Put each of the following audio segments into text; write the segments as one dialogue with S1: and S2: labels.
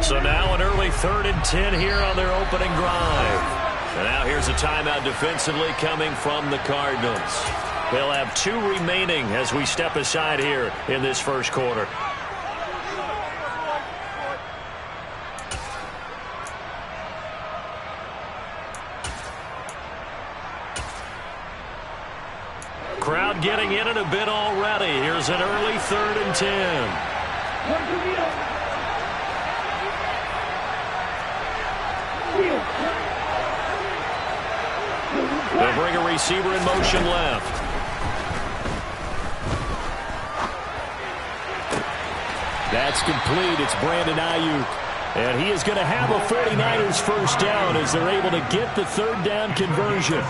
S1: So now an early 3rd and 10 here on their opening drive. And now here's a timeout defensively coming from the Cardinals. They'll have 2 remaining as we step aside here in this first quarter. Crowd getting in it a bit already. Here's an early 3rd and 10. They'll bring a receiver in motion left. That's complete. It's Brandon Ayuk. And he is going to have a 49ers first down as they're able to get the 3rd down conversion.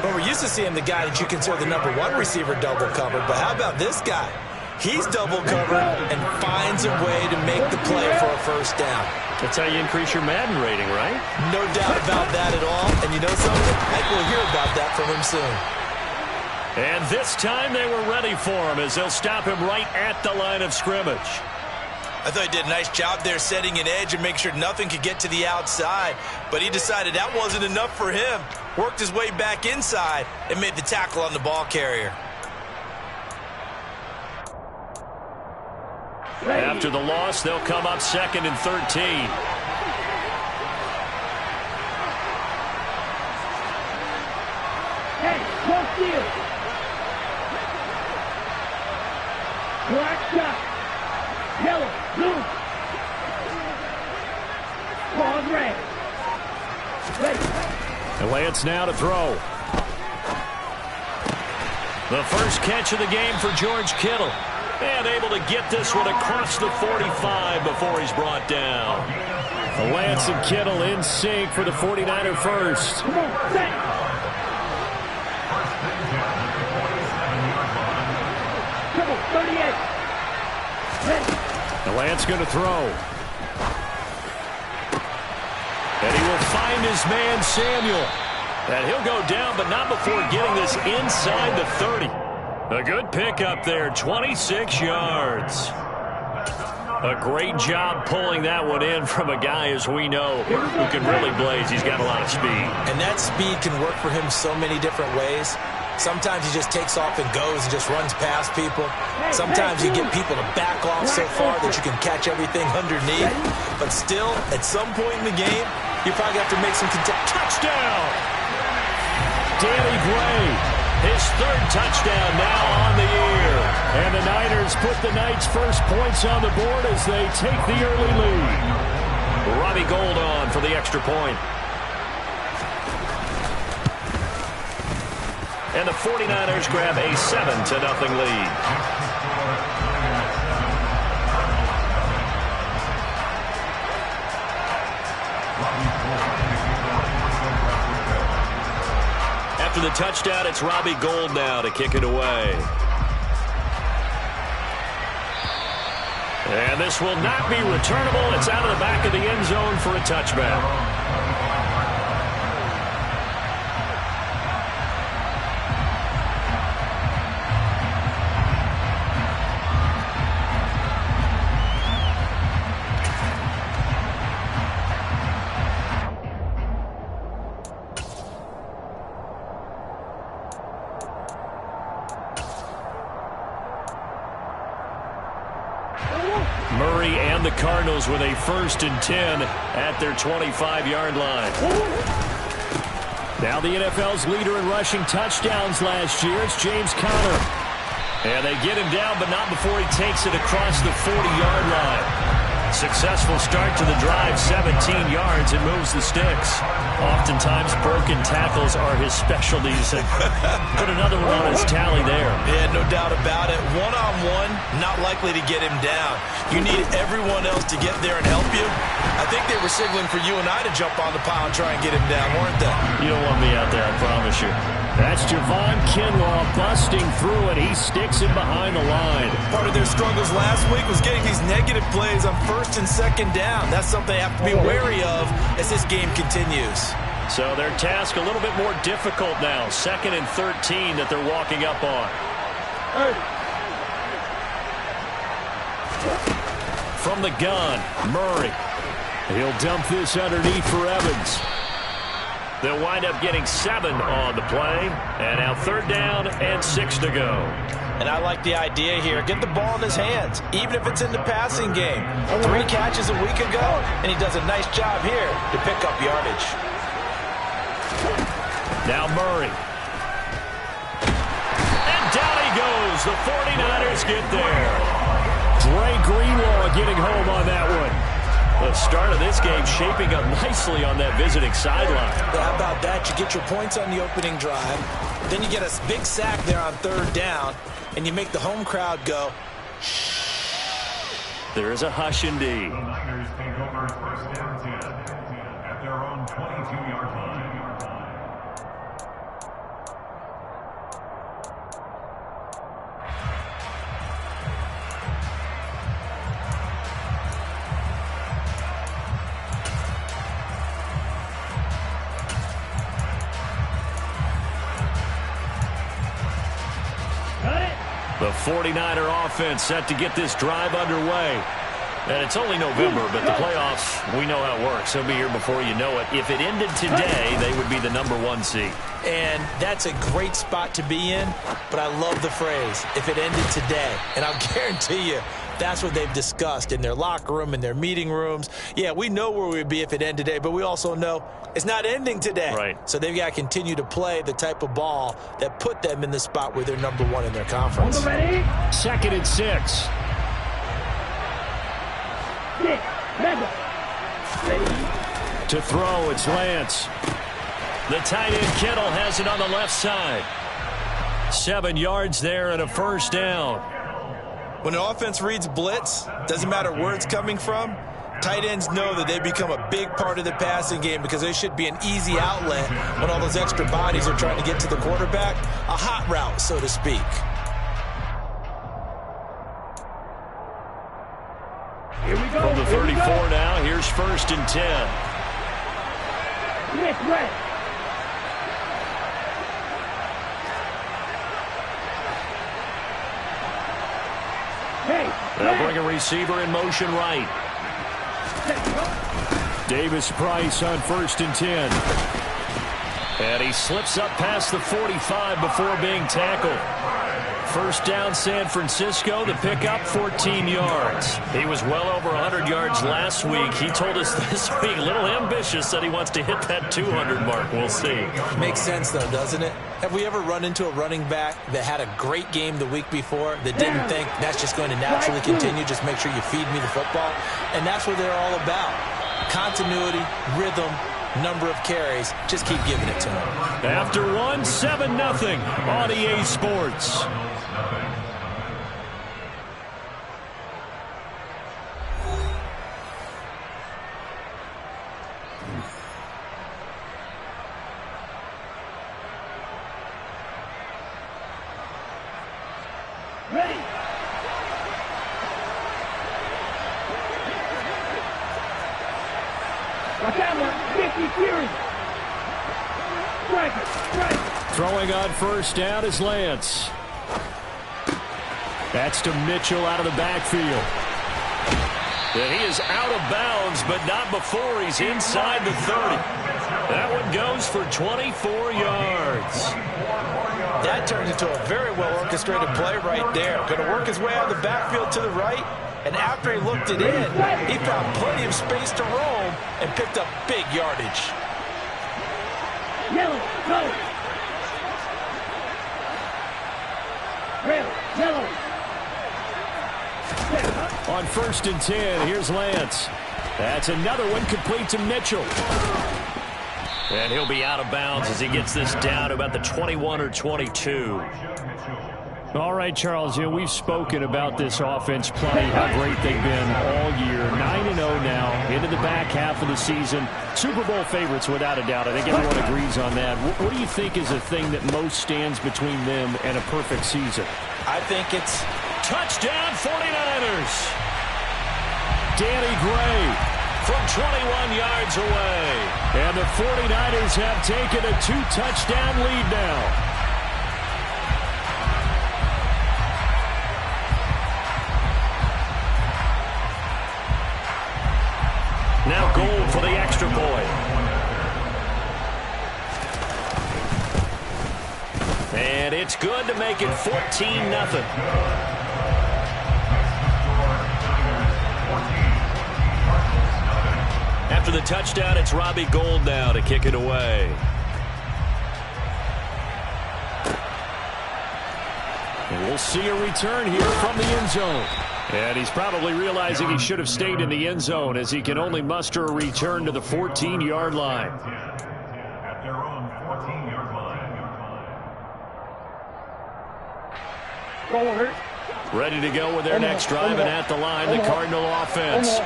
S2: Well, we're used to seeing the guy that you consider the #1 receiver double covered, but how about this guy? He's double covered and finds a way to make the play for a first down.
S1: That's how you increase your Madden rating, right?
S2: No doubt about that at all. And you know something? I think we'll hear about that from him soon.
S1: And this time they were ready for him as they'll stop him right at the line of scrimmage.
S2: I thought he did a nice job there setting an edge and make sure nothing could get to the outside. But he decided that wasn't enough for him. Worked his way back inside and made the tackle on the ball carrier.
S1: After the loss, they'll come up 2nd and 13.
S3: Hey, close field. Black shot. Yellow, blue. Pause red. Ready.
S1: And Lance now to throw. The first catch of the game for George Kittle. And able to get this one across the 45 before he's brought down. Lance and Kittle in sync for the 49er first.
S3: Come on, set. Come on, 38. Ready.
S1: And Lance going to throw. And he will find his man Samuel. And he'll go down, but not before getting this inside the 30. A good pickup there, 26 yards. A great job pulling that one in from a guy, as we know, who can really blaze. He's got a lot of speed.
S2: And that speed can work for him so many different ways. Sometimes he just takes off and goes and just runs past people. Sometimes you get people to back off so far that you can catch everything underneath. But still, at some point in the game, you probably have to make some touchdown.
S1: Danny Gray, his 3rd touchdown now on the year. And the Niners put the Knights' first points on the board as they take the early lead. Robbie Gould on for the extra point. And the 49ers grab a 7-0 lead. After the touchdown, it's Robbie Gould now to kick it away. And this will not be returnable. It's out of the back of the end zone for a touchback. Murray and the Cardinals with a 1st and 10 at their 25-yard line. Now the NFL's leader in rushing touchdowns last year. It's James Conner. And they get him down, but not before he takes it across the 40-yard line. Successful start to the drive, 17 yards, and moves the sticks. Oftentimes, broken tackles are his specialties. And put another one on his tally there.
S2: Yeah, no doubt about it. One-on-one, not likely to get him down. You need everyone else to get there and help you. I think they were signaling for you and I to jump on the pile and try and get him down, weren't they?
S1: You don't want me out there, I promise you. That's Javon Kinlaw busting through, and he sticks him behind the line.
S2: Part of their struggles last week was getting these negative plays on 1st and 2nd down. That's something they have to be wary of as this game continues.
S1: So their task a little bit more difficult now. 2nd and 13 that they're walking up on. from the gun. Murray. He'll dump this underneath for Evans. They'll wind up getting 7 on the play. And now 3rd down and 6 to go.
S2: And I like the idea here. Get the ball in his hands, even if it's in the passing game. 3 catches a week ago, and he does a nice job here to pick up yardage.
S1: Now Murray. And down he goes. The 49ers get there. Dre Greenlaw getting home on that one. The start of this game shaping up nicely on that visiting sideline.
S2: How about that? You get your points on the opening drive. Then you get a big sack there on 3rd down, and you make the home crowd go, shh.
S1: There is a hush indeed.
S4: The Niners take over 1st down 10 at their own 22-yard line.
S1: The 49er offense set to get this drive underway. And it's only November, but the playoffs, we know how it works. They'll be here before you know it. If it ended today, they would be the #1 seed.
S2: And that's a great spot to be in, but I love the phrase, if it ended today. And I'll guarantee you, that's what they've discussed in their locker room, in their meeting rooms. Yeah, we know where we'd be if it ended today, but we also know it's not ending today.
S1: Right.
S2: So they've got to continue to play the type of ball that put them in the spot where they're #1 in their conference.
S3: Ready?
S1: 2nd and 6.
S3: 6. Mega. Ready?
S1: To throw, it's Lance. The tight end Kittle has it on the left side. 7 yards there and a 1st down.
S2: When an offense reads blitz, doesn't matter where it's coming from, tight ends know that they become a big part of the passing game because they should be an easy outlet when all those extra bodies are trying to get to the quarterback. A hot route, so to speak.
S3: Here we go.
S1: From the 34 now, here's 1st and 10.
S3: Blitz right. Hey.
S1: They'll bring a receiver in motion right. Davis Price on 1st and 10. And he slips up past the 45 before being tackled. 1st down San Francisco, the pickup 14 yards. He was well over 100 yards last week. He told us this week, a little ambitious, that he wants to hit that 200 mark. We'll see.
S2: Makes sense, though, doesn't it? Have we ever run into a running back that had a great game the week before that didn't think that's just going to naturally continue, just make sure you feed me the football? And that's what they're all about. Continuity, rhythm, number of carries. Just keep giving it to him.
S1: After 1, 7-0 on EA Sports.
S3: Ready. Watch out now. 50 Fury. Strike.
S1: Throwing on 1st down is Lance. That's to Mitchell out of the backfield. And he is out of bounds, but not before he's inside the 30. That one goes for 24 yards.
S2: That turned into a very well-orchestrated play right there. Going to work his way out of the backfield to the right, and after he looked it in, he found plenty of space to roam and picked up big yardage.
S3: Yellow. Go. Red. Yellow.
S1: On 1st and 10, here's Lance. That's another one complete to Mitchell. And he'll be out of bounds as he gets this down to about the 21 or 22. All right, Charles, we've spoken about this offense plenty, how great they've been all year. 9-0 now, into the back half of the season. Super Bowl favorites, without a doubt. I think everyone agrees on that. What do you think is the thing that most stands between them and a perfect season?
S2: I think it's
S1: touchdown 49ers. Danny Gray from 21 yards away. And the 49ers have taken a 2-touchdown lead now. now Gold for the extra point. And it's good to make it 14-0. After the touchdown, it's Robbie Gould now to kick it away. And we'll see a return here from the end zone. And he's probably realizing he should have stayed in the end zone as he can only muster a return to the 14-yard line.
S4: At their own 14-yard line.
S1: Ready to go with their next drive, and at the line, the Cardinal offense.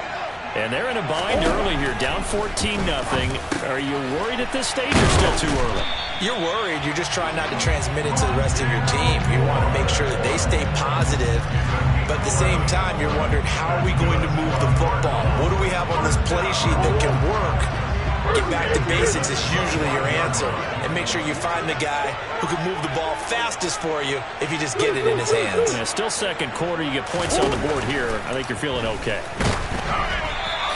S1: And they're in a bind early here, down 14-0. Are you worried at this stage or still too early?
S2: You're worried. You're just trying not to transmit it to the rest of your team. You want to make sure that they stay positive. But at the same time, you're wondering, how are we going to move the football? What do we have on this play sheet that can work? Get back to basics is usually your answer. And make sure you find the guy who can move the ball fastest for you if you just get it in his hands.
S1: Yeah, still second quarter. You get points on the board here. I think you're feeling okay.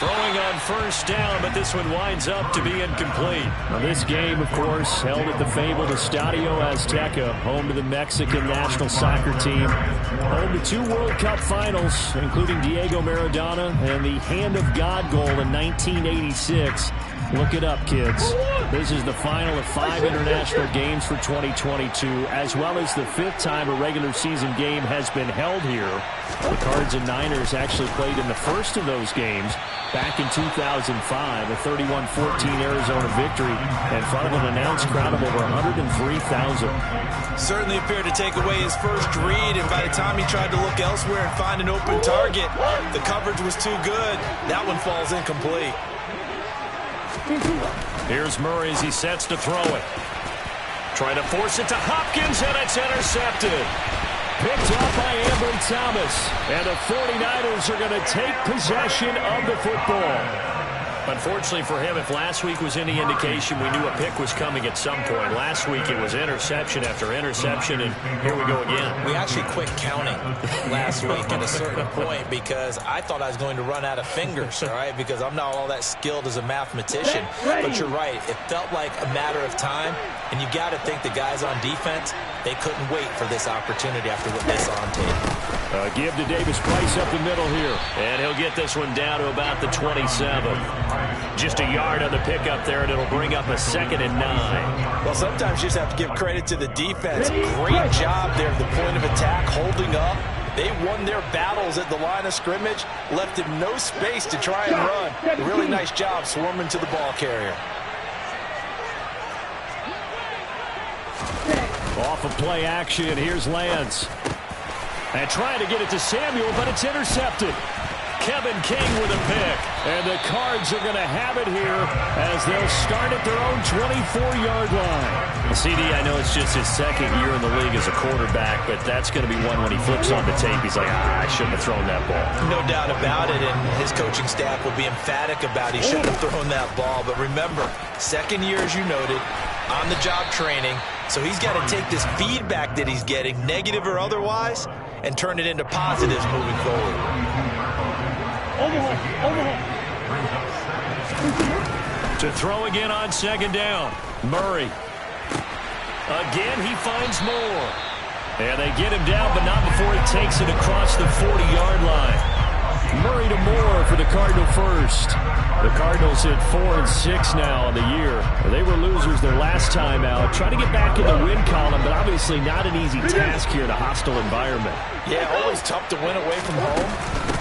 S1: Throwing on first down, but this one winds up to be incomplete. Now, this game, of course, held at the fabled Estadio Azteca, home to the Mexican national soccer team. Home to 2 World Cup finals, including Diego Maradona and the Hand of God goal in 1986. Look it up, kids. This is the final of 5 international games for 2022, as well as the 5th time a regular season game has been held here. The Cards and Niners actually played in the first of those games back in 2005, a 31-14 Arizona victory in front of an announced crowd of over 103,000.
S2: Certainly appeared to take away his first read, and by the time he tried to look elsewhere and find an open target, the coverage was too good. That one falls incomplete.
S1: Here's Murray as he sets to throw it. Trying to force it to Hopkins, and it's intercepted. Picked up by Ambry Thomas. And the 49ers are going to take possession of the football. Unfortunately for him, if last week was any indication, we knew a pick was coming at some point. Last week it was interception after interception, and here we go again.
S2: We actually quit counting last week at a certain point because I thought I was going to run out of fingers, all right, because I'm not all that skilled as a mathematician. But you're right. It felt like a matter of time, and you got to think the guys on defense, they couldn't wait for this opportunity after what they saw on tape.
S1: Give to Davis Price up the middle here. And he'll get this one down to about the 27. Just a yard on the pickup there, and it'll bring up a 2nd and 9.
S2: Well, sometimes you just have to give credit to the defense. Great job there at the point of attack, holding up. They won their battles at the line of scrimmage, left him no space to try and run. A really nice job swarming to the ball carrier.
S1: Off of play action, here's Lance. And trying to get it to Samuel, but it's intercepted. Kevin King with a pick. And the Cards are going to have it here as they'll start at their own 24-yard line. Well, CD, I know it's just his 2nd year in the league as a quarterback, but that's going to be one when he flips on the tape. He's like, I shouldn't have thrown that ball.
S2: No doubt about it, and his coaching staff will be emphatic about he shouldn't have thrown that ball. But remember, 2nd year, as you noted, on-the-job training. So he's got to take this feedback that he's getting, negative or otherwise, and turn it into positives moving forward.
S1: To throw again on 2nd down. Murray. Again, he finds more. And they get him down, but not before he takes it across the 40-yard line. Murray to Moore for the Cardinal first. The Cardinals hit 4-6 now on the year. They were losers their last time out. Trying to get back in the win column, but obviously not an easy task here in a hostile environment.
S2: Yeah, always tough to win away from home.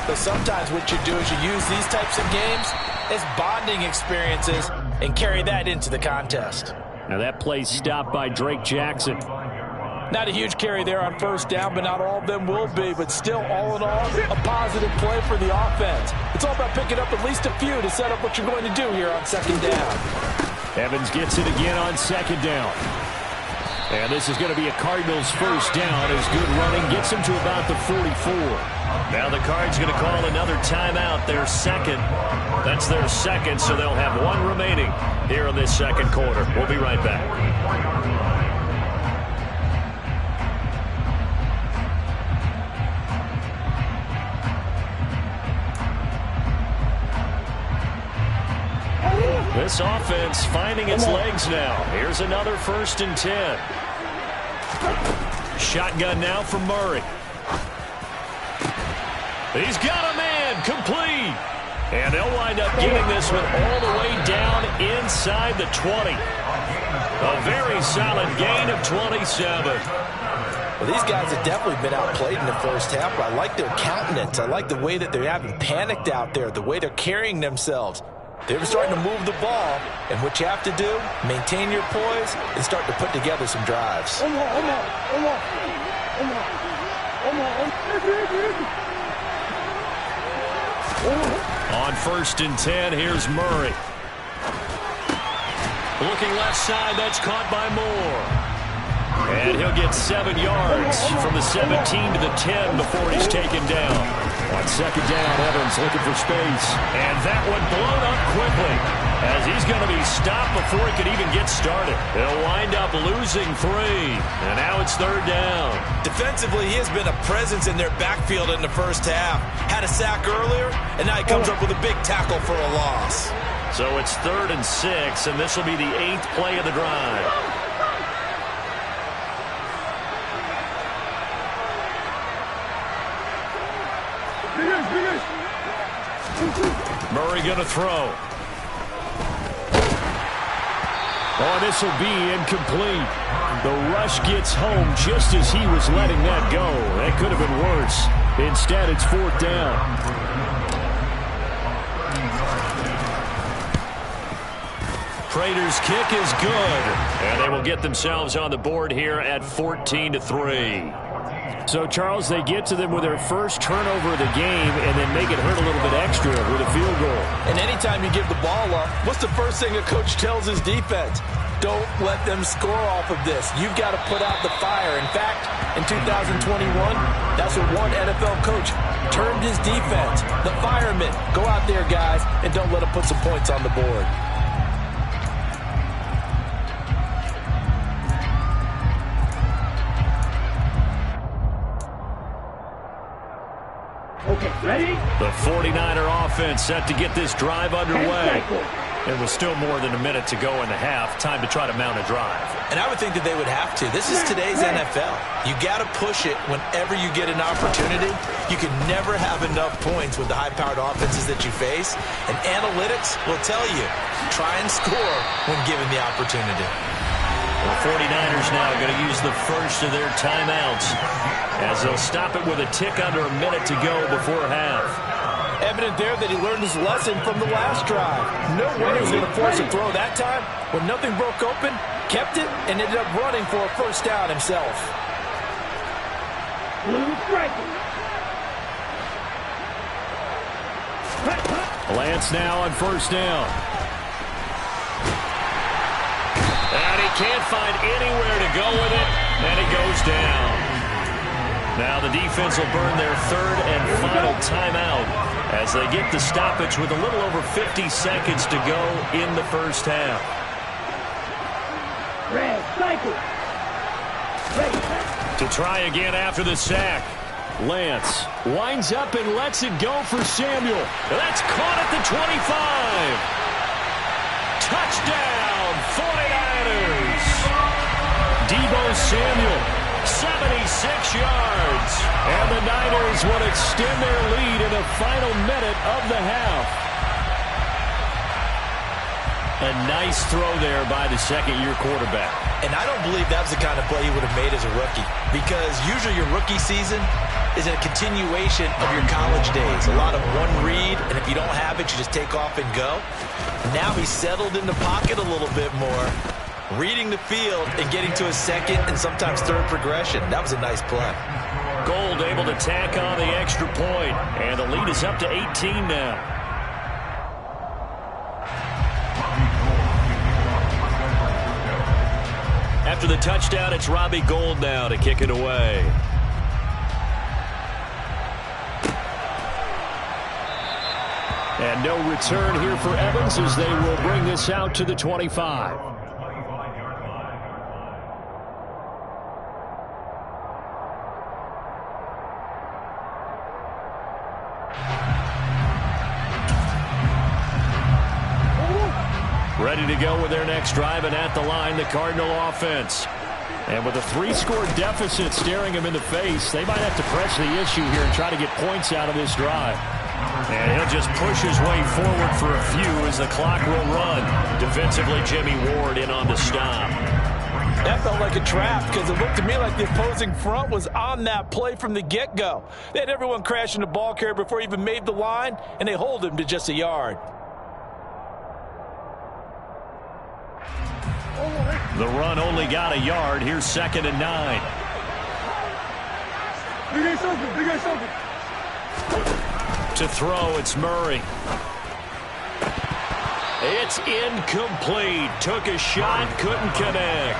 S2: But sometimes what you do is you use these types of games as bonding experiences and carry that into the contest.
S1: Now that play stopped by Drake Jackson.
S2: Not a huge carry there on first down, but not all of them will be. But still, all in all, a positive play for the offense. It's all about picking up at least a few to set up what you're going to do here on 2nd down.
S1: Evans gets it again on 2nd down. And this is going to be a Cardinals first down as good running gets him to about the 44. Now the Cards going to call another timeout, their 2nd. That's their 2nd, so they'll have 1 remaining here in this 2nd quarter. We'll be right back. This offense finding its legs now. Here's another 1st and 10. Shotgun now from Murray. He's got a man, complete. And they'll wind up getting this one all the way down inside the 20. A very solid gain of 27.
S2: Well, these guys have definitely been outplayed in the first half, but I like their countenance. I like the way that they haven't panicked out there, the way they're carrying themselves. They're starting to move the ball, and what you have to do, maintain your poise and start to put together some drives.
S1: On 1st and 10, here's Murray. Looking left side, that's caught by Moore. And he'll get 7 yards from the 17 to the 10 before he's taken down. On 2nd down, Evans looking for space. And that one blown up quickly as he's going to be stopped before he could even get started. They'll wind up losing 3. And now it's 3rd down.
S2: Defensively, he has been a presence in their backfield in the first half. Had a sack earlier, and now he comes up with a big tackle for a loss.
S1: So it's 3rd and 6, and this will be the 8th play of the drive. Murray going to throw. Oh, this will be incomplete. The rush gets home just as he was letting that go. That could have been worse. Instead, it's 4th down. Prater's kick is good. And they will get themselves on the board here at 14-3. So, Charles, they get to them with their first turnover of the game and then make it hurt a little bit extra with a field goal.
S2: And anytime you give the ball up, what's the first thing a coach tells his defense? Don't let them score off of this. You've got to put out the fire. In fact, in 2021, that's what one NFL coach termed his defense. The firemen. Go out there, guys, and don't let them put some points on the board.
S3: Okay, ready?
S1: The 49er offense set to get this drive underway. It was still more than a minute to go in the half. Time to try to mount a drive.
S2: And I would think that they would have to. This is today's NFL. You got to push it whenever you get an opportunity. You can never have enough points with the high-powered offenses that you face. And analytics will tell you, try and score when given the opportunity.
S1: The 49ers now going to use the first of their timeouts as they'll stop it with a tick under a minute to go before half.
S2: Evident there that he learned his lesson from the last drive. No way he was going to force a throw that time. When nothing broke open, kept it, and ended up running for a 1st down himself.
S1: Lance now on 1st down. And he can't find anywhere to go with it, and he goes down. Now the defense will burn their 3rd and final timeout as they get the stoppage with a little over 50 seconds to go in the first half.
S3: Red, cycle.
S1: To try again after the sack. Lance winds up and lets it go for Samuel. That's caught at the 25. Touchdown, 49ers. Deebo Samuel, 76 yards. And the Niners will extend their lead in the final minute of the half. A nice throw there by the 2nd-year quarterback.
S2: And I don't believe that was the kind of play he would have made as a rookie, because usually your rookie season is a continuation of your college days. A lot of one read, and if you don't have it, you just take off and go. Now he's settled in the pocket a little bit more, reading the field and getting to a 2nd and sometimes 3rd progression. That was a nice play.
S1: Gold able to tack on the extra point, and the lead is up to 18 now. After the touchdown, it's Robbie Gould now to kick it away. And no return here for Evans as they will bring this out to the 25. Ready to go with their next drive, and at the line, the Cardinal offense. And with a 3-score deficit staring them in the face, they might have to press the issue here and try to get points out of this drive. And he'll just push his way forward for a few as the clock will run. Defensively, Jimmy Ward in on the stop.
S2: That felt like a trap because it looked to me like the opposing front was on that play from the get-go. They had everyone crashing the ball carrier before he even made the line, and they hold him to just a yard.
S1: The run only got a yard. Here's 2nd and 9. To throw, it's Murray. It's incomplete. Took a shot, couldn't connect.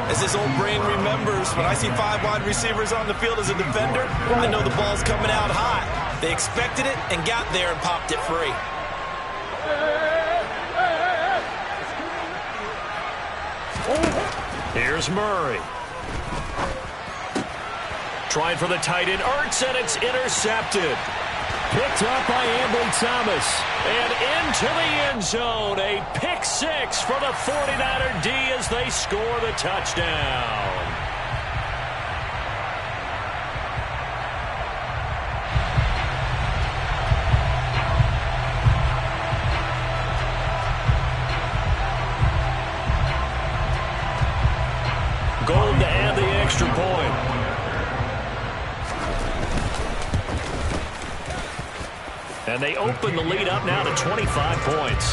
S2: As his old brain remembers, when I see 5 wide receivers on the field as a defender, I know the ball's coming out high. They expected it and got there and popped it free.
S1: Here's Murray. Trying for the tight end, Ertz, and it's intercepted. Picked up by Ambry Thomas. And into the end zone. A pick 6 for the 49er D as they score the touchdown. Gold to add the extra point. And they open the lead up now to 25 points.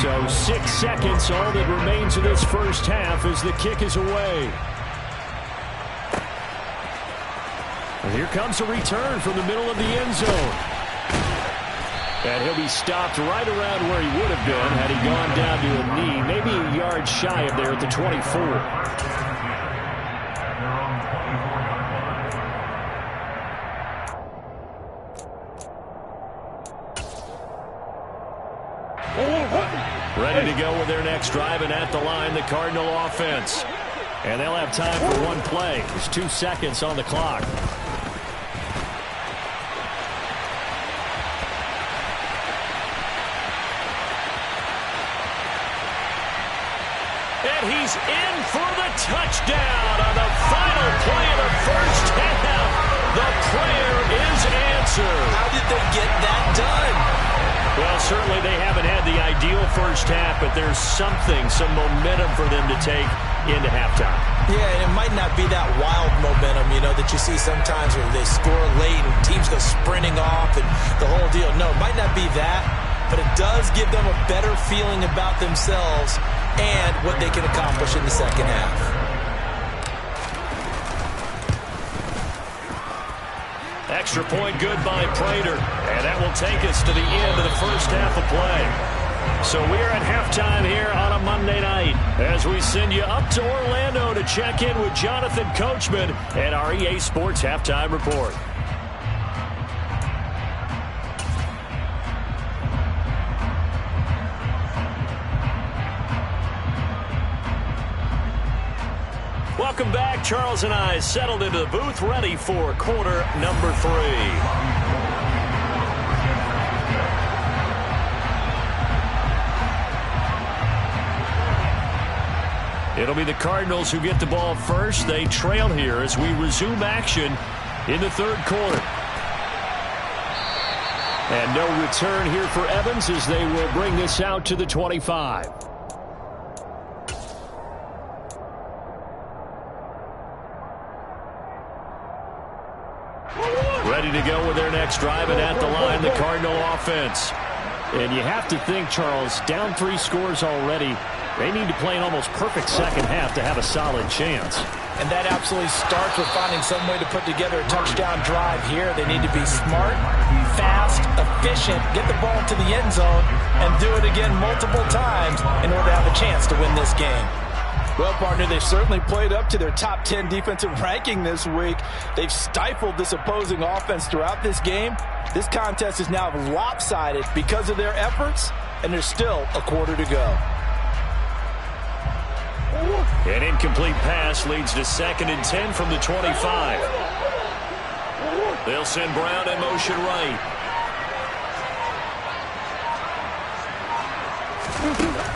S1: So 6 seconds, all that remains of this first half as the kick is away. And here comes a return from the middle of the end zone. And he'll be stopped right around where he would have been had he gone down to a knee, maybe a yard shy of there at the 24. Ready to go with their next drive, and at the line, the Cardinal offense. And they'll have time for one play. There's 2 seconds on the clock. And he's in for the touchdown on the final play of the first half. The prayer is answered.
S2: How did they get that done?
S1: Well, certainly they haven't had the ideal first half, but there's some momentum for them to take into halftime.
S2: Yeah, and it might not be that wild momentum, that you see sometimes where they score late and teams go sprinting off and the whole deal. No, it might not be that, but it does give them a better feeling about themselves and what they can accomplish in the second half.
S1: Extra point good by Prater, and that will take us to the end of the first half of play. So we're at halftime here on a Monday night as we send you up to Orlando to check in with Jonathan Coachman and our EA Sports Halftime Report. Welcome back. Charles and I settled into the booth, ready for quarter number 3. It'll be the Cardinals who get the ball first. They trail here as we resume action in the third quarter. And no return here for Evans as they will bring this out to the 25. Ready to go with their next drive, and at the line, the Cardinal offense. And you have to think, Charles, down 3 scores already. They need to play an almost perfect second half to have a solid chance.
S2: And that absolutely starts with finding some way to put together a touchdown drive here. They need to be smart, fast, efficient, get the ball to the end zone, and do it again multiple times in order to have a chance to win this game. Well, partner, they've certainly played up to their top 10 defensive ranking this week. They've stifled this opposing offense throughout this game. This contest is now lopsided because of their efforts, and there's still a quarter to go.
S1: An incomplete pass leads to 2nd and 10 from the 25. They'll send Brown in motion right.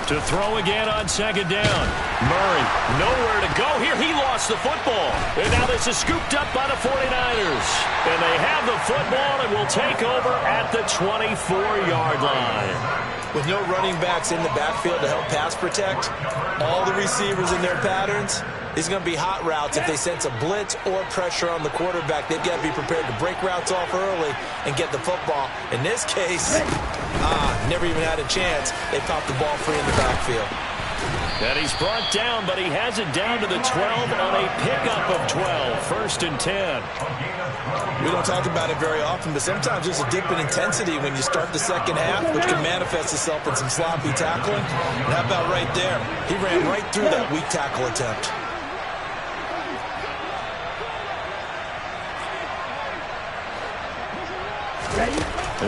S1: To throw again on second down. Murray, nowhere to go here. He lost the football. And now this is scooped up by the 49ers. And they have the football and will take over at the 24-yard line.
S2: With no running backs in the backfield to help pass protect, all the receivers in their patterns, these are going to be hot routes. If they sense a blitz or pressure on the quarterback, they've got to be prepared to break routes off early and get the football. In this case, never even had a chance. They popped the ball free in the backfield.
S1: And he's brought down, but he has it down to the 12 on a pickup of 12. 1st and 10.
S2: We don't talk about it very often, but sometimes there's a dip in intensity when you start the second half, which can manifest itself in some sloppy tackling. And how about right there? He ran right through that weak tackle attempt.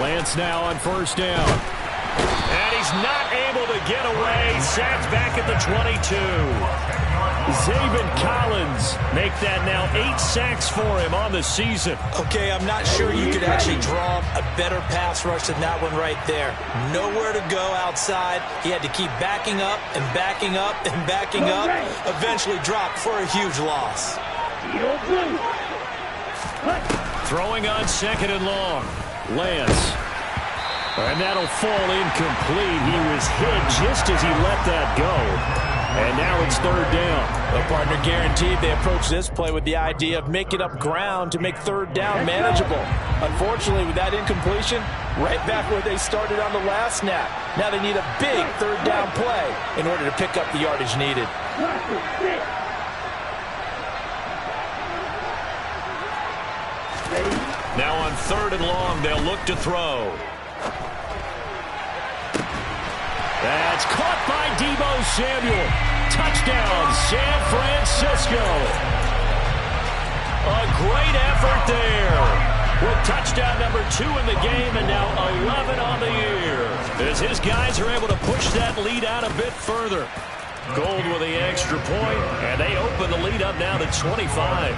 S1: Lance now on 1st down. And he's not able to get away. Sacked back at the 22. Zaven Collins make that now 8 sacks for him on the season.
S2: Okay, I'm not sure you could actually draw a better pass rush than that one right there. Nowhere to go outside. He had to keep backing up and backing up and backing up. Eventually dropped for a huge loss.
S1: Throwing on 2nd and long. Lance. And that'll fall incomplete. He was hit just as he let that go. And now it's 3rd down.
S2: The partner guaranteed they approach this play with the idea of making up ground to make 3rd down manageable. Unfortunately, with that incompletion, right back where they started on the last snap. Now they need a big 3rd down play in order to pick up the yardage needed.
S1: Now on 3rd and long, they'll look to throw. That's caught by Deebo Samuel. Touchdown, San Francisco. A great effort there. With touchdown number 2 in the game and now 11 on the year. As his guys are able to push that lead out a bit further. Gold with the extra point, and they open the lead up now to 25.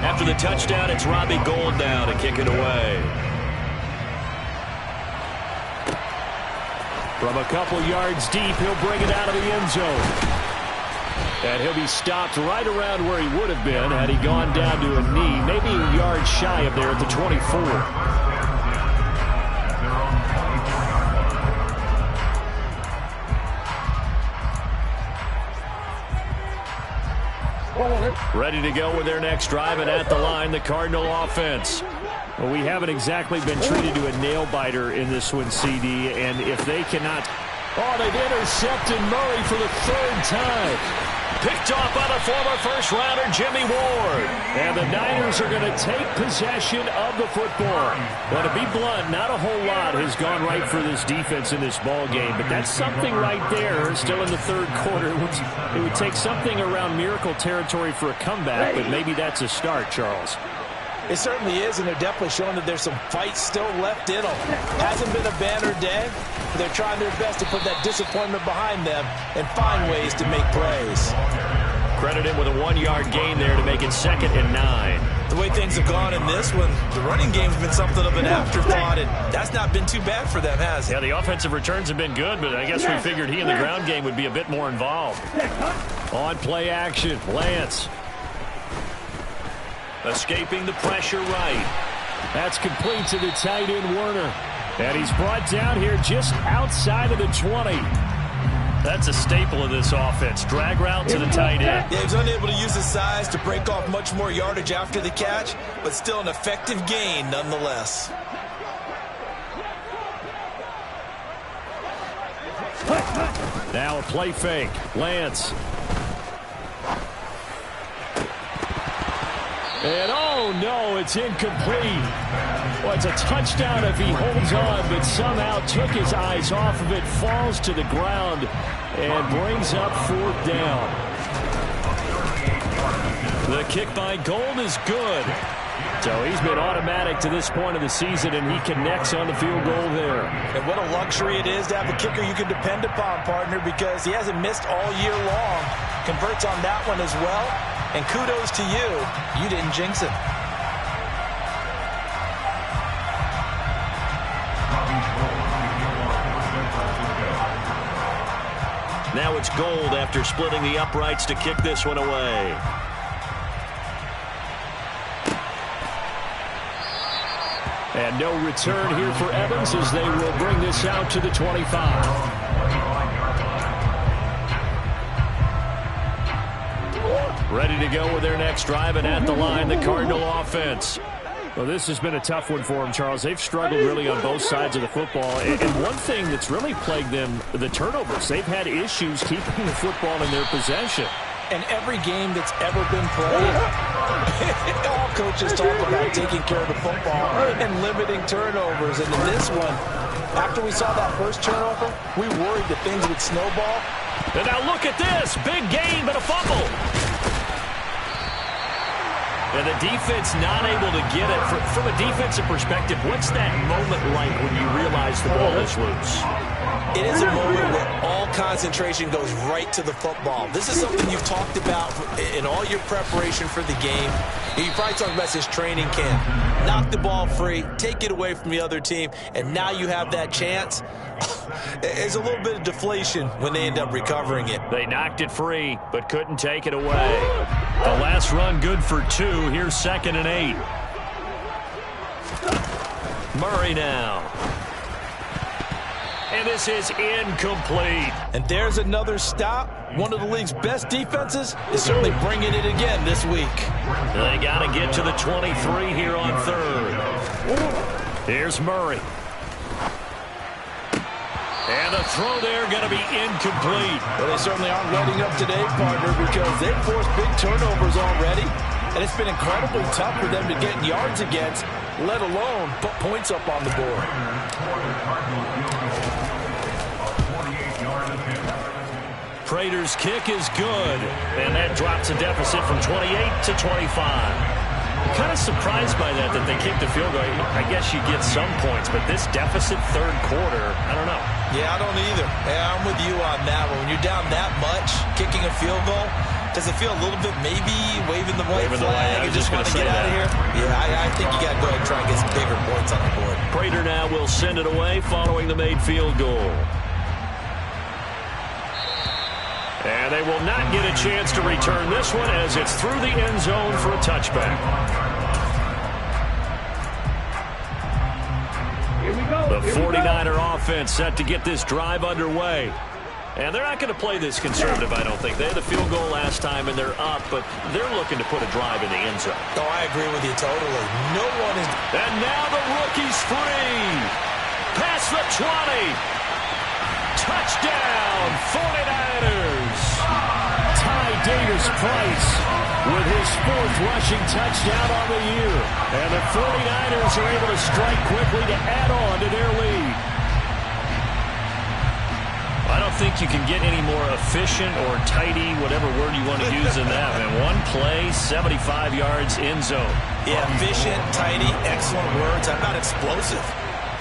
S1: After the touchdown, it's Robbie Gould now to kick it away. From a couple yards deep, he'll bring it out of the end zone. And he'll be stopped right around where he would have been had he gone down to a knee, maybe a yard shy of there at the 24. Ready to go with their next drive, and at the line, the Cardinal offense. Well, we haven't exactly been treated to a nail-biter in this one, CD, and if they cannot... Oh, they've intercepted Murray for the 3rd time. Picked off by the former first-rounder, Jimmy Ward. And the Niners are going to take possession of the football. Well, to be blunt, not a whole lot has gone right for this defense in this ball game, but that's something right there, still in the 3rd quarter. It would take something around miracle territory for a comeback, but maybe that's a start, Charles.
S2: It certainly is, and they're definitely showing that there's some fight still left in them. Hasn't been a banner day, but they're trying their best to put that disappointment behind them and find ways to make plays.
S1: Credit him with a 1-yard gain there to make it 2nd and 9.
S2: The way things have gone in this one, the running game's been something of an afterthought, and that's not been too bad for them, has it?
S1: Yeah, the offensive returns have been good, but I guess we figured he in the ground game would be a bit more involved. On play action, Lance. Escaping the pressure right. That's complete to the tight end, Werner. And he's brought down here just outside of the 20. That's a staple of this offense. Drag route to the tight end.
S2: Yeah, he's unable to use his size to break off much more yardage after the catch, but still an effective gain nonetheless.
S1: Now a play fake. Lance. And oh no, it's incomplete. Well, it's a touchdown if he holds on, but somehow took his eyes off of it, falls to the ground, and brings up 4th down. The kick by Gould is good. So he's been automatic to this point of the season, and he connects on the field goal there.
S2: And what a luxury it is to have a kicker you can depend upon, partner, because he hasn't missed all year long. Converts on that one as well. And kudos to you. You didn't jinx it.
S1: Now it's Gold after splitting the uprights to kick this one away. And no return here for Evans as they will bring this out to the 25. Ready to go with their next drive, and at the line, the Cardinal offense. Well, this has been a tough one for them, Charles. They've struggled really on both sides of the football. And one thing that's really plagued them, the turnovers. They've had issues keeping the football in their possession.
S2: And every game that's ever been played, all coaches talk about taking care of the football and limiting turnovers. And in this one, after we saw that first turnover, we worried that things would snowball.
S1: And now look at this. Big gain, but a fumble. And the defense not able to get it. From a defensive perspective, what's that moment like when you realize the ball is loose?
S2: It is a moment where all concentration goes right to the football. This is something you've talked about in all your preparation for the game. You probably talked about this training camp. Knock the ball free, take it away from the other team, and now you have that chance. There's a little bit of deflation when they end up recovering it.
S1: They knocked it free, but couldn't take it away. The last run good for 2. Here's 2nd and 8. Murray now. And this is incomplete.
S2: And there's another stop. One of the league's best defenses is certainly bringing it again this week.
S1: They got to get to the 23 here on 3rd. Here's Murray. And the throw there going to be incomplete.
S2: Well, they certainly aren't letting up today, partner, because they've forced big turnovers already. And it's been incredibly tough for them to get yards against, let alone put points up on the board.
S1: Prater's kick is good, and that drops a deficit from 28 to 25. Kind of surprised by that they kicked the field goal. I guess you get some points, but this deficit 3rd quarter, I don't know.
S2: Yeah, I don't either. Yeah, I'm with you on that one. When you're down that much, kicking a field goal, does it feel a little bit maybe waving the white flag and just want to get out of here? Yeah, I think you got to go ahead and try and get some bigger points on the board.
S1: Prater now will send it away following the made field goal. And they will not get a chance to return this one as it's through the end zone for a touchback.
S3: Here we go.
S1: The 49er offense set to get this drive underway. And they're not going to play this conservative, I don't think. They had the field goal last time, and they're up, but they're looking to put a drive in the end zone.
S2: Oh, I agree with you totally. No one is...
S1: And now the rookie's free. Past the 20. Touchdown, 49ers. Ty Davis-Price with his 4th rushing touchdown on the year. And the 49ers are able to strike quickly to add on to their lead. I don't think you can get any more efficient or tidy, whatever word you want to use in that. And one play, 75 yards, end zone.
S2: Yeah, efficient, tidy, excellent words. How about explosive?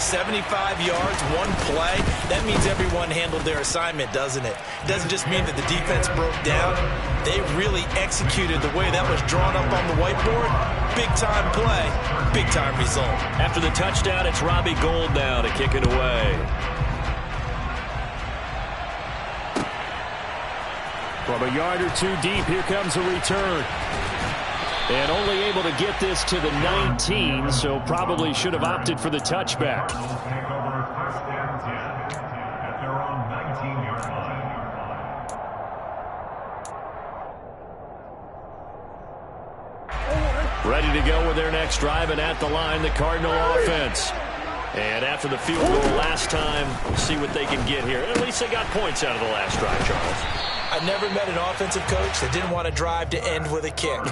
S2: 75 yards, one play. That means everyone handled their assignment, doesn't it? It doesn't just mean that the defense broke down. They really executed the way that was drawn up on the whiteboard. Big-time play, big-time result.
S1: After the touchdown, it's Robbie Gould now to kick it away. From a yard or 2 deep, here comes a return. And only able to get this to the 19, so probably should have opted for the touchback. Ready to go with their next drive, and at the line, the Cardinal offense. And after the field goal last time, we'll see what they can get here. At least they got points out of the last drive, Charles.
S2: I've never met an offensive coach that didn't want to drive to end with a kick.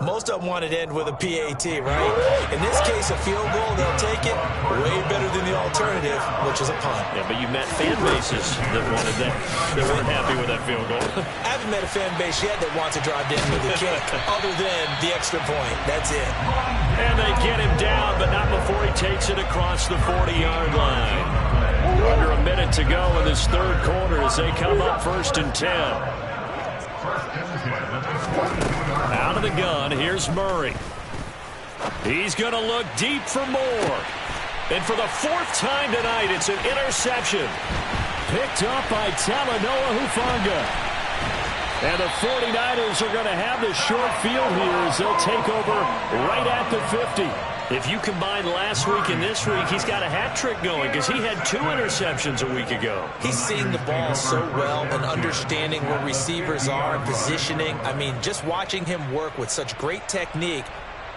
S2: Most of them want it to end with a PAT, right? In this case, a field goal, they'll take it way better than the alternative, which is a punt.
S1: Yeah, but you met fan bases that wanted that, that weren't happy with that field goal.
S2: I haven't met a fan base yet that wants to drive in with a kick other than the extra point. That's it.
S1: And they get him down, but not before he takes it across the 40-yard line. Under a minute to go in this third quarter as they come up 1st and 10. Out of the gun, here's Murray. He's going to look deep for more. And for the 4th time tonight, it's an interception. Picked up by Talanoa Hufanga. And the 49ers are going to have the short field here as they'll take over right at the 50. If you combine last week and this week, he's got a hat trick going because he had 2 interceptions a week ago.
S2: He's seeing the ball so well and understanding where receivers are and positioning. I mean, just watching him work with such great technique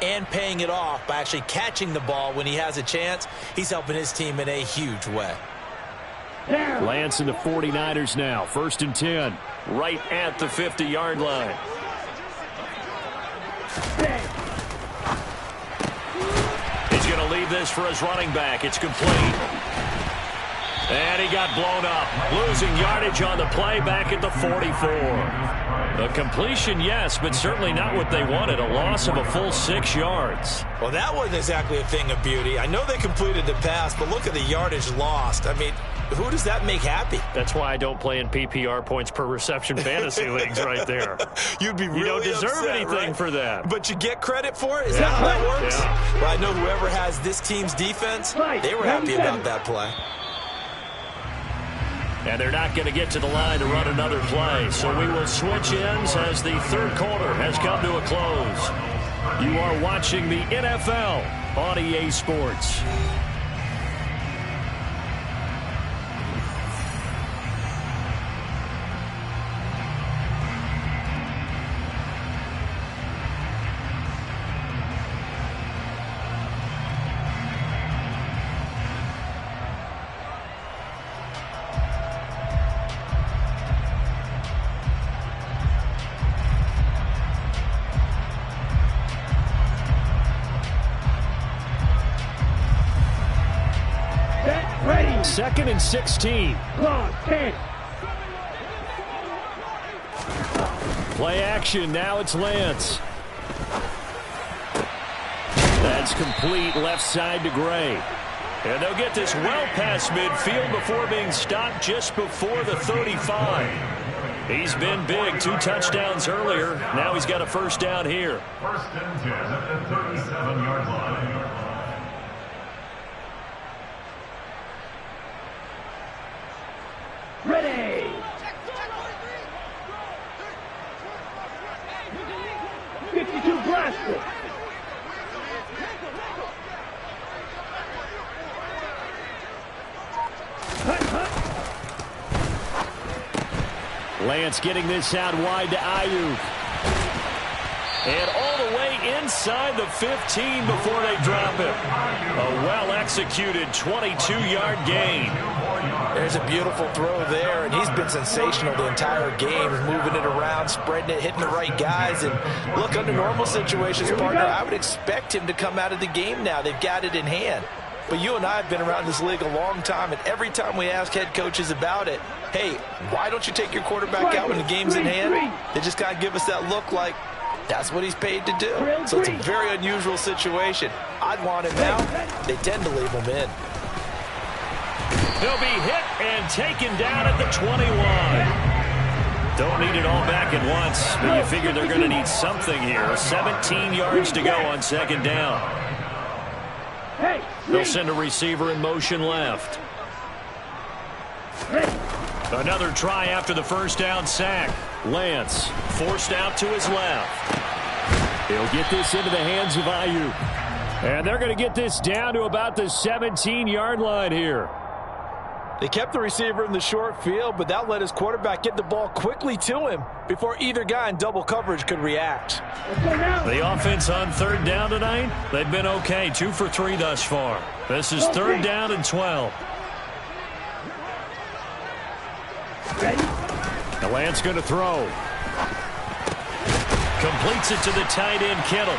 S2: and paying it off by actually catching the ball when he has a chance, he's helping his team in a huge way.
S1: Lance and the 49ers now, 1st and 10, right at the 50-yard line. He's going to leave this for his running back. It's complete. And he got blown up. Losing yardage on the play back at the 44. The completion, yes, but certainly not what they wanted. A loss of a full 6 yards.
S2: Well, that wasn't exactly a thing of beauty. I know they completed the pass, but look at the yardage lost. I mean, who does that make happy?
S1: That's why I don't play in PPR points per reception fantasy leagues right there.
S2: You'd be really
S1: You don't deserve
S2: upset,
S1: anything
S2: right?
S1: for that.
S2: But you get credit for it? Is that how that works?
S1: Yeah.
S2: Well, I know whoever has this team's defense, they were happy about that play.
S1: And they're not going to get to the line to run another play. So we will switch ends as the third quarter has come to a close. You are watching the NFL on EA Sports.
S3: Ready.
S1: 2nd and 16.
S3: Clock 10.
S1: Play action. Now it's Lance. That's complete left side to Gray. And they'll get this well past midfield before being stopped just before the 35. He's been big. 2 touchdowns earlier. Now he's got a first down here.
S4: 1st and 10 at the 37-yard line.
S3: Ready. 52 blaster.
S1: Lance getting this out wide to Ayuk. And all the way inside the 15 before they drop him. A well-executed 22-yard gain.
S2: There's a beautiful throw there, and he's been sensational the entire game, moving it around, spreading it, hitting the right guys. And look, under normal situations, partner, I would expect him to come out of the game now. They've got it in hand. But you and I have been around this league a long time, and every time we ask head coaches about it, hey, why don't you take your quarterback out when the game's in hand? They just kind of give us that look like that's what he's paid to do. So it's a very unusual situation. I'd want him out. They tend to leave him in.
S1: He'll be hit and taken down at the 21. Don't need it all back at once, but you figure they're going to need something here. 17 yards to go on 2nd down. They'll send a receiver in motion left. Another try after the first down sack. Lance forced out to his left. He'll get this into the hands of Ayuk. And they're going to get this down to about the 17-yard line here.
S2: They kept the receiver in the short field, but that let his quarterback get the ball quickly to him before either guy in double coverage could react.
S1: The offense on 3rd down tonight, they've been okay. 2 for 3 thus far. This is 3rd down and 12. The Lance going to throw. Completes it to the tight end, Kittle.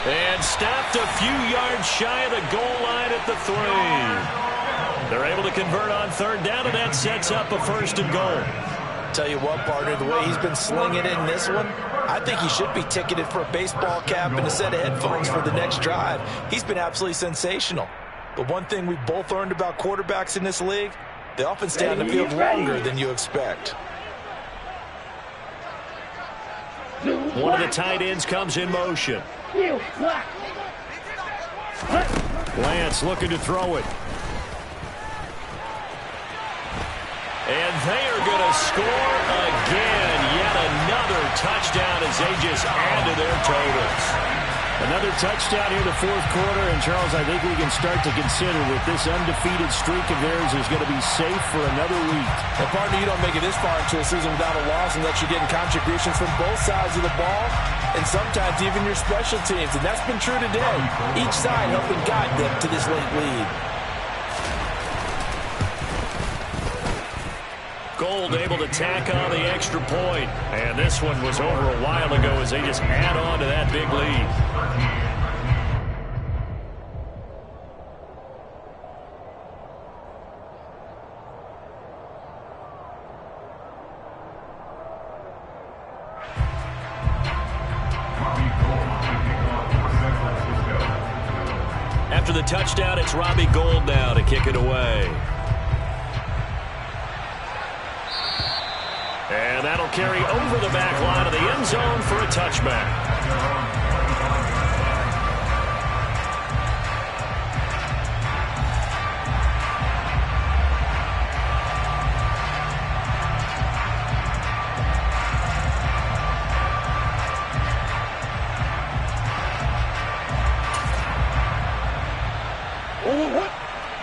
S1: And stopped a few yards shy of the goal line at the 3. They're able to convert on third down, and that sets up a 1st and goal.
S2: Tell you what, partner, the way he's been slinging it in this one, I think he should be ticketed for a baseball cap and a set of headphones for the next drive. He's been absolutely sensational. But one thing we both learned about quarterbacks in this league, they often stay on the field longer than you expect.
S1: One of the tight ends comes in motion. Lance looking to throw it. And they are going to score again. Yet another touchdown as they just add to their totals.
S5: Another touchdown here in the 4th quarter. And, Charles, I think we can start to consider that this undefeated streak of theirs is going to be safe for another week.
S6: And, partner, you don't make it this far into a season without a loss unless you're getting contributions from both sides of the ball and sometimes even your special teams. And that's been true today. Each side helping guide them to this late lead.
S1: Gold able to tack on the extra point. And this one was over a while ago as they just add on to that big lead. After the touchdown, it's Robbie Gould now to kick it away. And that'll carry over the back line of the end zone for a touchback.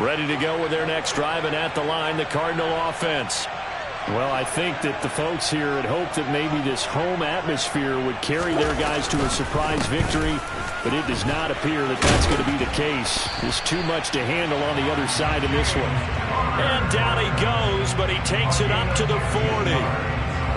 S1: Ready to go with their next drive, and at the line, the Cardinal offense.
S5: Well, I think that the folks here had hoped that maybe this home atmosphere would carry their guys to a surprise victory, but it does not appear that that's going to be the case. There's too much to handle on the other side in this one.
S1: And down he goes, but he takes it up to the 40.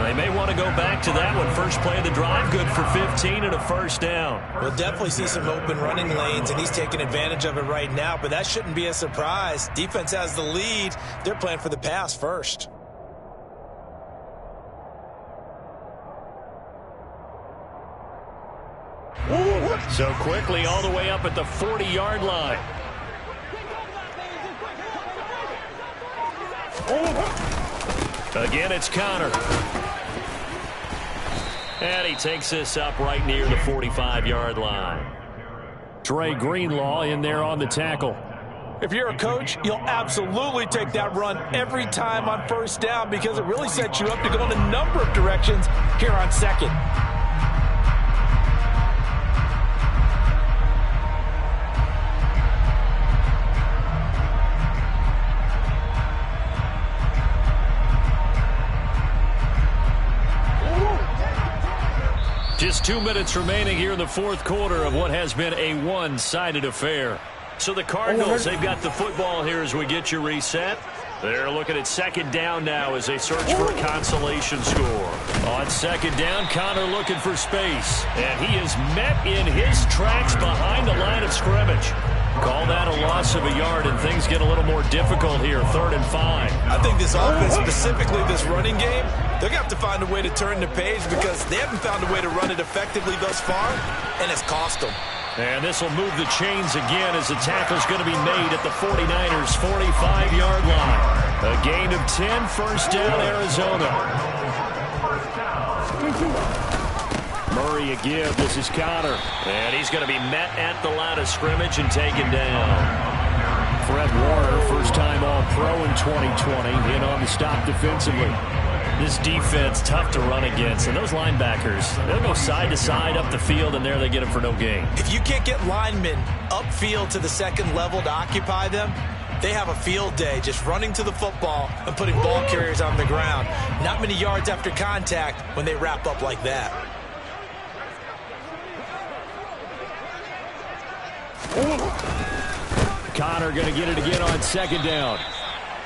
S1: They may want to go back to that one. First play of the drive, good for 15 and a 1st down.
S2: We'll definitely see some open running lanes, and he's taking advantage of it right now, but that shouldn't be a surprise. Defense has the lead. They're playing for the pass first.
S1: So quickly all the way up at the 40-yard line. Again, it's Connor. And he takes this up right near the 45-yard line.
S5: Trey Greenlaw in there on the tackle.
S6: If you're a coach, you'll absolutely take that run every time on 1st down because it really sets you up to go in a number of directions here on 2nd.
S1: Just 2 minutes remaining here in the 4th quarter of what has been a one-sided affair. So the Cardinals, they've got the football here as we get you reset. They're looking at 2nd down now as they search for a consolation score. On 2nd down, Connor looking for space. And he is met in his tracks behind the line of scrimmage. Call that a loss of a yard, and things get a little more difficult here, 3rd and 5.
S2: I think this offense, specifically this running game, they're going to have to find a way to turn the page because they haven't found a way to run it effectively thus far, and it's cost them.
S1: And this will move the chains again as the tackle's going to be made at the 49ers' 45-yard line. A gain of 10, 1st down, Arizona.
S5: Murray a give. This is Connor.
S1: And he's going to be met at the line of scrimmage and taken down.
S5: Fred Warner, first time All-Pro in 2020, in on the stop defensively.
S1: This defense, tough to run against. And those linebackers, they'll go side to side up the field, and there they get them for no gain.
S2: If you can't get linemen upfield to the 2nd level to occupy them, they have a field day just running to the football and putting ball carriers on the ground. Not many yards after contact when they wrap up like that.
S5: Connor going to get it again on 2nd down.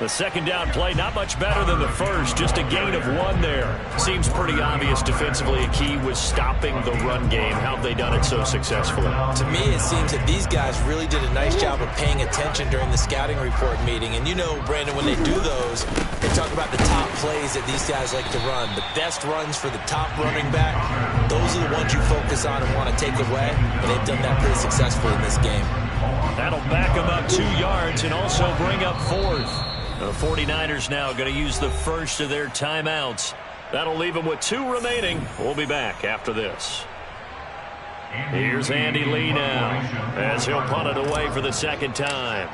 S1: The second down play, not much better than the first, just a gain of 1 there. Seems pretty obvious defensively a key was stopping the run game. How have they done it so successfully?
S2: To me, it seems that these guys really did a nice job of paying attention during the scouting report meeting. And you know, Brandon, when they do those, they talk about the top plays that these guys like to run. The best runs for the top running back, those are the ones you focus on and want to take away. And they've done that pretty successfully in this game.
S1: That'll back them up 2 yards and also bring up 4th. The 49ers now going to use the first of their timeouts. That'll leave them with 2 remaining. We'll be back after this. Here's Andy Lee now as he'll punt it away for the second time.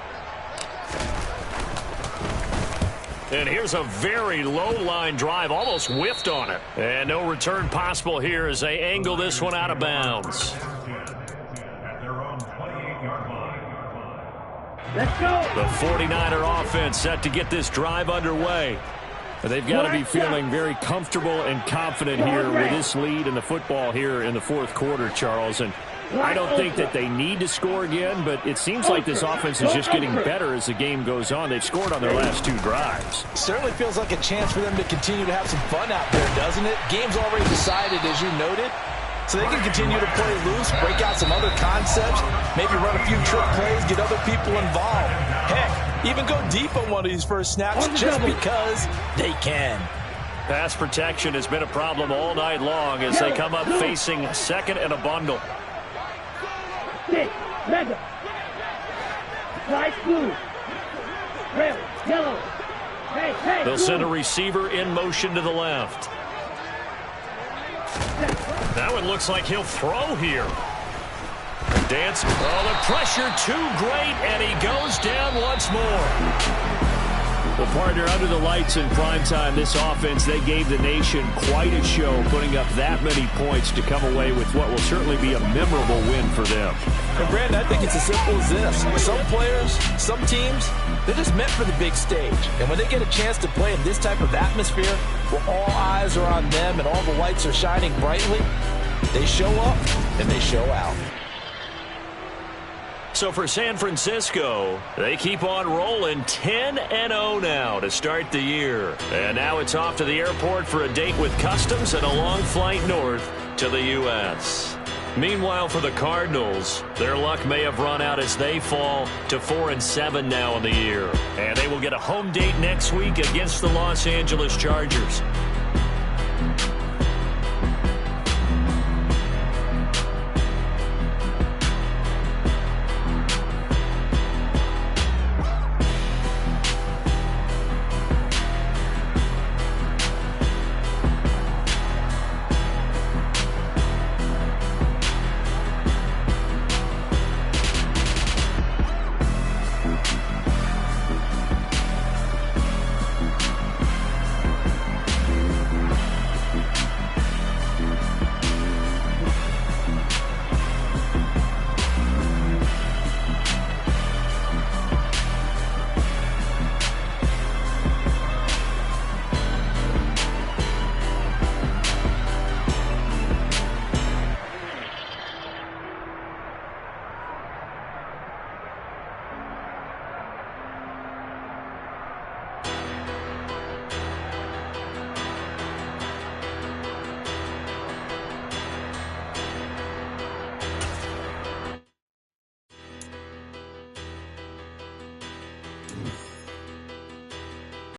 S1: And here's a very low-line drive, almost whiffed on it. And no return possible here as they angle this one out of bounds.
S3: Let's go.
S1: The 49er offense set to get this drive underway.
S5: They've got to be feeling very comfortable and confident here with this lead in the football here in the 4th quarter, Charles. And I don't think that they need to score again, but it seems like this offense is just getting better as the game goes on. They've scored on their last 2 drives.
S6: Certainly feels like a chance for them to continue to have some fun out there, doesn't it? Game's already decided, as you noted. So they can continue to play loose, break out some other concepts, maybe run a few trick plays, get other people involved. Heck, even go deep on one of these first snaps just because they can.
S1: Pass protection has been a problem all night long as they come up facing second and a bundle.
S3: Stick, mega. Light blue. Red, yellow. Hey,
S1: They'll send a receiver in motion to the left. That one looks like he'll throw here. Dance. Oh, the pressure too great, and he goes down once more.
S5: Well, partner, under the lights in primetime, this offense, they gave the nation quite a show, putting up that many points to come away with what will certainly be a memorable win for them.
S6: And, Brandon, I think it's as simple as this. Some players, some teams, they're just meant for the big stage. And when they get a chance to play in this type of atmosphere, where all eyes are on them and all the lights are shining brightly, they show up and they show out.
S1: So for San Francisco, they keep on rolling 10-0 now to start the year. And now it's off to the airport for a date with customs and a long flight north to the U.S. Meanwhile, for the Cardinals, their luck may have run out as they fall to 4-7 now in the year. And they will get a home date next week against the Los Angeles Chargers.